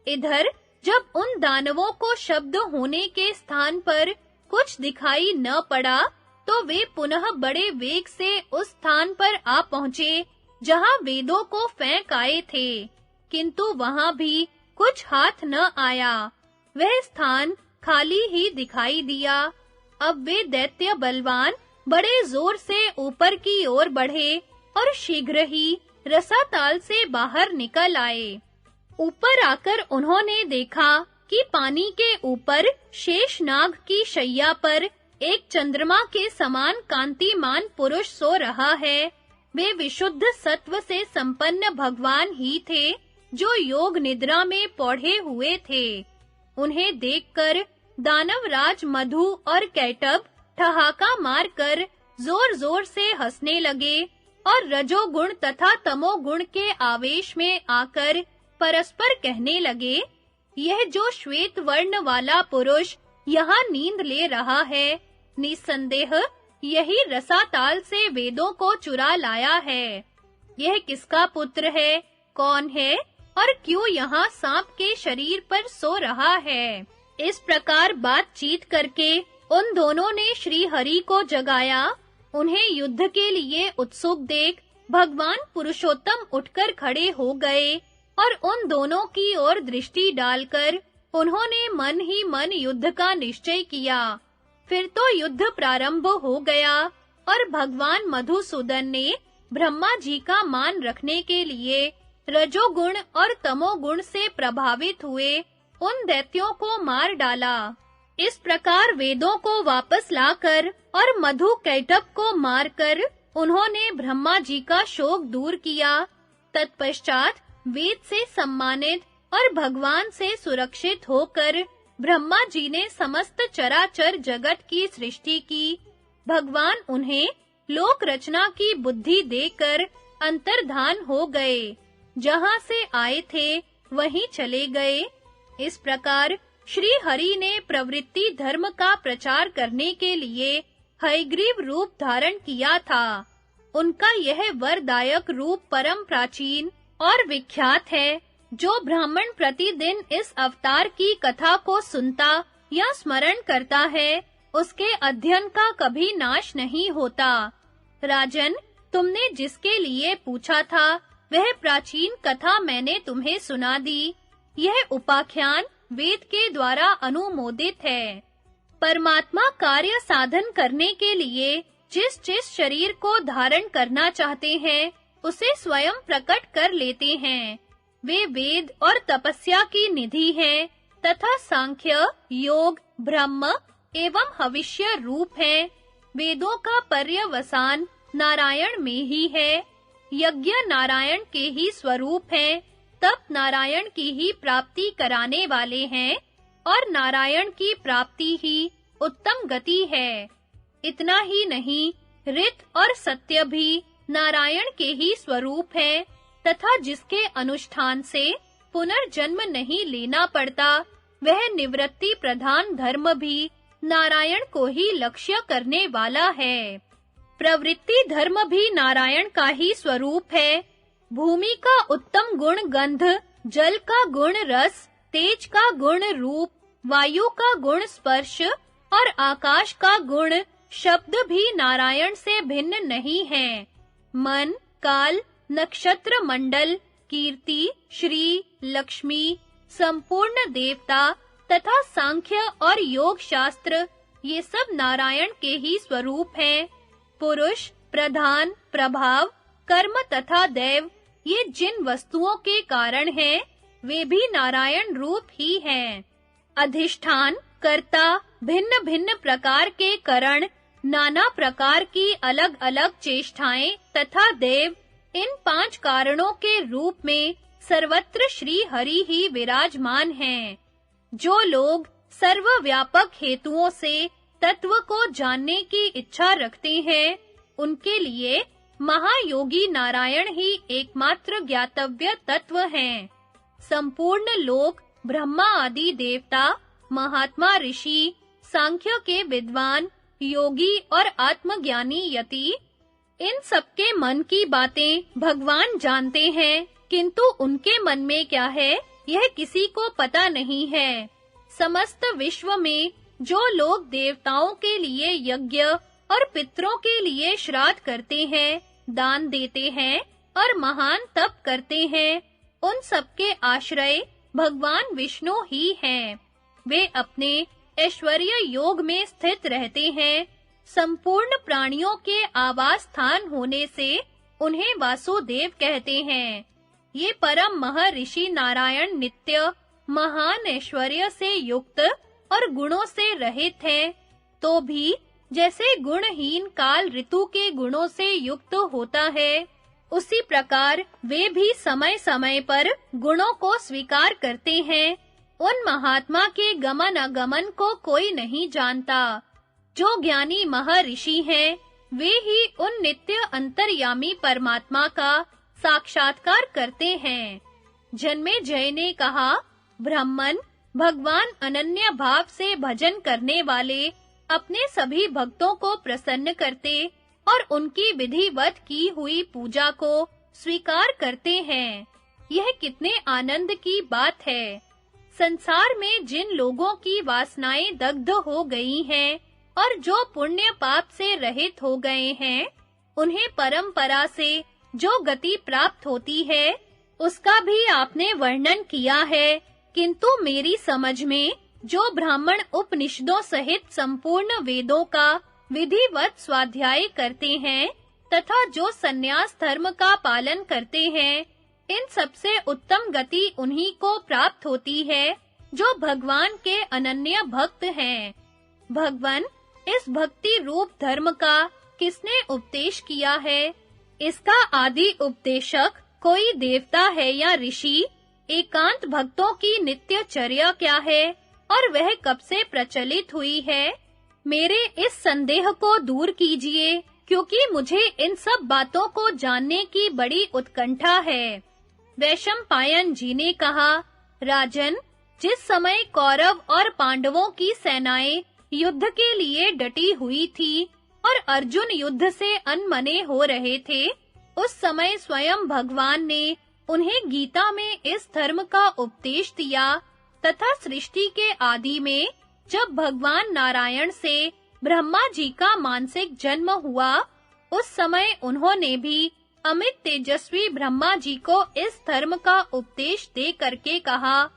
इधर जब उन दानवों को शब्द होने के स्थान पर कुछ दिखाई न पड़ा, तो वे पुनः बड़े वेग से उस स्थान पर आ पहुँचे जहाँ वेदों को फेंक आए थे, किंतु वहाँ भी कुछ हाथ न आया। वह स्थान खाली ही दिखाई दिया। अब वे दैत्य बलवान बड़े जोर से ऊपर की ओर बढ़े और शीघ्र ही रसाताल से बाहर निकल आए। ऊपर आकर उन्होंने देखा कि पानी के ऊपर शेषनाग की शैया पर एक चंद्रमा के समान कांतिमान पुरुष सो रहा है। वे विशुद्ध सत्व से संपन्न भगवान ही थे, जो योग निद्रा में पौढ़े हुए थे। उन्हें देखकर दानवराज मधु और कैटभ ठहाका मारकर जोर-जोर से हंसने लगे और रजोगुण तथा तमोगुण के आवेश में आकर परस्पर कहने लगे, यह जो श्वेत वर्ण वाला पुरुष यहाँ नींद ले रहा है, निसंदेह यही रसाताल से वेदों को चुरा लाया है। यह किसका पुत्र है, कौन है और क्यों यहाँ सांप के शरीर पर सो रहा है? इस प्रकार बातचीत करके उन दोनों ने श्री हरि को जगाया। उन्हें युद्ध के लिए उत्सुक देख भगवान पुरुषोत्तम उठकर खड़े हो गए और उन दोनों की ओर दृष्टि डालकर उन्होंने मन ही मन युद्ध का निश्चय किया। फिर तो युद्ध प्रारंभ हो गया और भगवान मधुसूदन ने ब्रह्मा जी का मान रखने के लिए रजोगुण और तमोगुण से प्रभावित हुए उन दैत्यों को मार डाला। इस प्रकार वेदों को वापस लाकर और मधु कैटभ को मारकर उन्होंने ब्रह्मा जी का शोक दूर किया। तत्पश्चात वेद से सम्मानित और भगवान से सुरक्षित होकर ब्रह्मा जी ने समस्त चराचर जगत की सृष्टि की। भगवान उन्हें लोक रचना की बुद्धि देकर अंतर्धान हो गए। जहां से आए थे वहीं चले गए। इस प्रकार श्री हरि ने प्रवृत्ति धर्म का प्रचार करने के लिए हयग्रीव रूप धारण किया था। उनका यह वरदायक रूप परम प्राचीन और विख्यात है। जो ब्राह्मण प्रतिदिन इस अवतार की कथा को सुनता या स्मरण करता है, उसके अध्ययन का कभी नाश नहीं होता। राजन, तुमने जिसके लिए पूछा था, वह प्राचीन कथा मैंने तुम्हें सुना दी। यह उपाख्यान वेद के द्वारा अनुमोदित है। परमात्मा कार्य साधन करने के लिए जिस शरीर को धारण करना चाहते हैं, उसे स्वयं प्रकट कर लेते हैं। वे वेद और तपस्या की निधि हैं तथा सांख्य, योग, ब्रह्म एवं हविष्य रूप हैं। वेदों का पर्यवसान नारायण में ही है। यज्ञ नारायण के ही स्वरूप हैं, तप नारायण की ही प्राप्ति कराने वाले हैं और नारायण की प्राप्ति ही उत्तम गति है। इतना ही नहीं, ऋत और सत्य भी नारायण के ही स्वरूप है तथा जिसके अनुष्ठान से पुनर्जन्म नहीं लेना पड़ता, वह निवृत्ति प्रधान धर्म भी नारायण को ही लक्ष्य करने वाला है। प्रवृत्ति धर्म भी नारायण का ही स्वरूप है। भूमि का उत्तम गुण गंध, जल का गुण रस, तेज का गुण रूप, वायु का गुण स्पर्श और आकाश का गुण शब्द भी नारायण से भिन्न नहीं है। मन, काल, नक्षत्र मंडल, कीर्ति, श्री, लक्ष्मी, संपूर्ण देवता तथा सांख्य और योग शास्त्र, ये सब नारायण के ही स्वरूप हैं। पुरुष, प्रधान, प्रभाव, कर्म तथा दैव, ये जिन वस्तुओं के कारण हैं, वे भी नारायण रूप ही हैं। अधिष्ठान, कर्ता, भिन्न-भिन्न प्रकार के करण, नाना प्रकार की अलग-अलग चेष्टाएं तथा देव, इन 5 कारणों के रूप में सर्वत्र श्री हरि ही विराजमान हैं। जो लोग सर्वव्यापक हेतुओं से तत्व को जानने की इच्छा रखते हैं, उनके लिए महायोगी नारायण ही एकमात्र ज्ञातव्य तत्व हैं। संपूर्ण लोक, ब्रह्मा आदि देवता, महात्मा ऋषि, सांख्य के विद्वान, योगी और आत्मज्ञानी यति, इन सबके मन की बातें भगवान जानते हैं, किंतु उनके मन में क्या है, यह किसी को पता नहीं है। समस्त विश्व में जो लोग देवताओं के लिए यज्ञ और पितरों के लिए श्राद्ध करते हैं, दान देते हैं और महान तप करते हैं, उन सबके आश्रय भगवान विष्णु ही हैं। वे अपने ऐश्वर्य योग में स्थित रहते हैं। संपूर्ण प्राणियों के आवास स्थान होने से उन्हें वासुदेव कहते हैं। ये परम महर्षि नारायण नित्य महान ऐश्वर्य से युक्त और गुणों से रहित हैं, तो भी जैसे गुणहीन काल ऋतु के गुणों से युक्त होता है, उसी प्रकार वे भी समय-समय पर गुणों को स्वीकार करते हैं। उन महात्मा के गमन अगमन को कोई नहीं जानता। जो ज्ञानी महर्षि हैं, वे ही उन नित्य अंतर्यामी परमात्मा का साक्षात्कार करते हैं। जन्मेजय ने कहा, ब्राह्मण भगवान अनन्य भाव से भजन करने वाले अपने सभी भक्तों को प्रसन्न करते और उनकी विधिवत की हुई पूजा को स्वीकार करते हैं। यह कितने आनंद की बात है। संसार में जिन लोगों की वासनाएं दग्ध हो गई हैं और जो पुण्य पाप से रहित हो गए हैं, उन्हें परंपरा से जो गति प्राप्त होती है, उसका भी आपने वर्णन किया है। किंतु मेरी समझ में जो ब्राह्मण उपनिषदों सहित संपूर्ण वेदों का विधिवत स्वाध्याय करते हैं तथा जो सन्यास धर्म का पालन करते हैं, इन सबसे उत्तम गति उन्हीं को प्राप्त होती है जो भगवान के अनन्य भक्त हैं। भगवान, इस भक्ति रूप धर्म का किसने उपदेश किया है? इसका आदि उपदेशक कोई देवता है या ऋषि? एकांत भक्तों की नित्यचर्या क्या है और वह कब से प्रचलित हुई है? मेरे इस संदेह को दूर कीजिए, क्योंकि मुझे इन सब बातों को जानने की बड़ी उत्कंठा है। वैशंपायन जी ने कहा, राजन, जिस समय कौरव और पांडवों की सेनाएं युद्ध के लिए डटी हुई थी और अर्जुन युद्ध से अनमने हो रहे थे, उस समय स्वयं भगवान ने उन्हें गीता में इस धर्म का उपदेश दिया तथा सृष्टि के आदि में जब भगवान नारायण से ब्रह्मा जी का मानसिक जन्म हुआ, उस समय उन्होंने भी अमित तेजस्वी ब्रह्मा जी को इस धर्म का उपदेश दे करके कहा,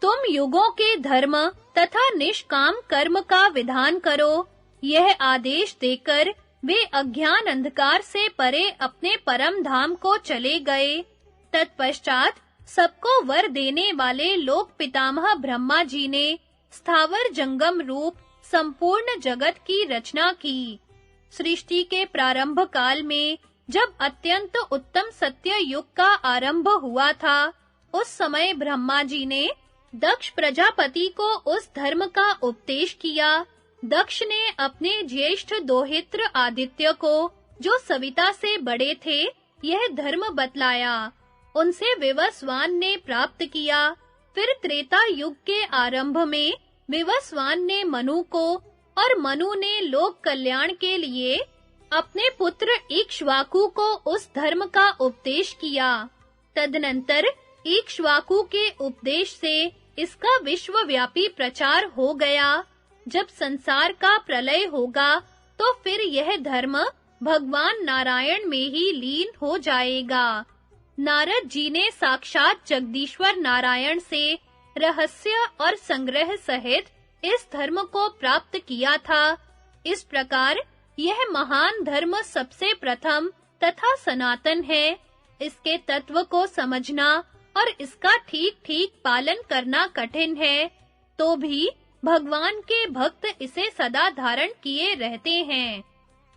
तुम युगों के धर्म तथा निष्काम कर्म का विधान करो। यह आदेश देकर वे अज्ञान अंधकार से परे अपने परम धाम को चले गए। तत्पश्चात सबको वर देने वाले लोक पितामह ब्रह्मा जी ने स्थावर जंगम रूप संपूर्ण जगत की रचना की। सृष्टि के प्रारंभ काल में जब अत्यंत उत्तम सत्य युग का आरंभ हुआ था, उस समय ब्रह्मा जी ने दक्ष प्रजापति को उस धर्म का उपदेश किया। दक्ष ने अपने ज्येष्ठ दोहित्र आदित्य को, जो सविता से बड़े थे, यह धर्म बतलाया। उनसे विवस्वान ने प्राप्त किया। फिर त्रेता युग के आरंभ में विवस्वान ने मनु को और मनु ने लोक कल्याण के लिए अपने पुत्र इक्ष्वाकु को उस धर्म का उपदेश किया। तदनंतर इक्ष्वाकु के उपदेश से इसका विश्वव्यापी प्रचार हो गया। जब संसार का प्रलय होगा, तो फिर यह धर्म भगवान नारायण में ही लीन हो जाएगा। नारद जी ने साक्षात जगदीश्वर नारायण से रहस्य और संग्रह सहित इस धर्म को प्राप्त किया था। इस प्रकार यह महान धर्म सबसे प्रथम तथा सनातन है। इसके तत्व को समझना और इसका ठीक-ठीक पालन करना कठिन है, तो भी भगवान के भक्त इसे सदा धारण किए रहते हैं।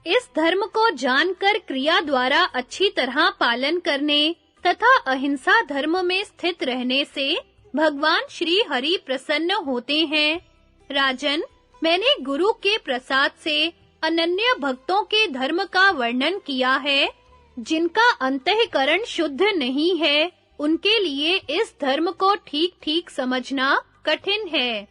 इस धर्म को जानकर क्रिया द्वारा अच्छी तरह पालन करने तथा अहिंसा धर्म में स्थित रहने से भगवान श्री हरि प्रसन्न होते हैं। राजन, मैंने गुरु के प्रसाद से अनन्य भक्तों के धर्म का वर्णन किया है। जिनका अंतःकरण शुद्ध नहीं है, उनके लिए इस धर्म को ठीक-ठीक समझना कठिन है।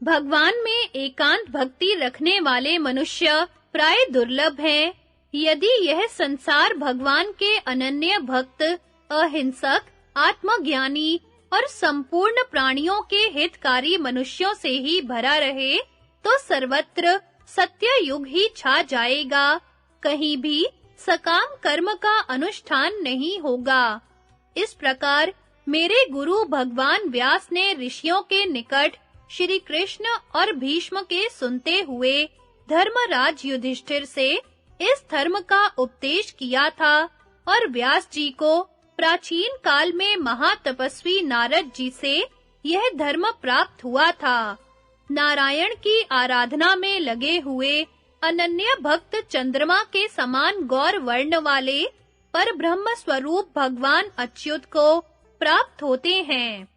भगवान में एकांत भक्ति रखने वाले मनुष्य प्राय दुर्लभ हैं। यदि यह संसार भगवान के अनन्य भक्त, अहिंसक, आत्मज्ञानी और संपूर्ण प्राणियों के हितकारी मनुष्यों से ही भरा रहे, तो सर्वत्र सत्य युग ही छा जाएगा, कहीं भी सकाम कर्म का अनुष्ठान नहीं होगा। इस प्रकार मेरे गुरु भगवान व्यास ने ऋषियों के निकट श्री कृष्ण और भीष्म के सुनते हुए धर्मराज युधिष्ठिर से इस धर्म का उपदेश किया था, और व्यास जी को प्राचीन काल में महातपस्वी नारद जी से यह धर्म प्राप्त हुआ था। नारायण की आराधना में लगे हुए अनन्य भक्त चंद्रमा के समान गौर वर्ण वाले पर ब्रह्म स्वरूप भगवान अच्युत को प्राप्त होते हैं।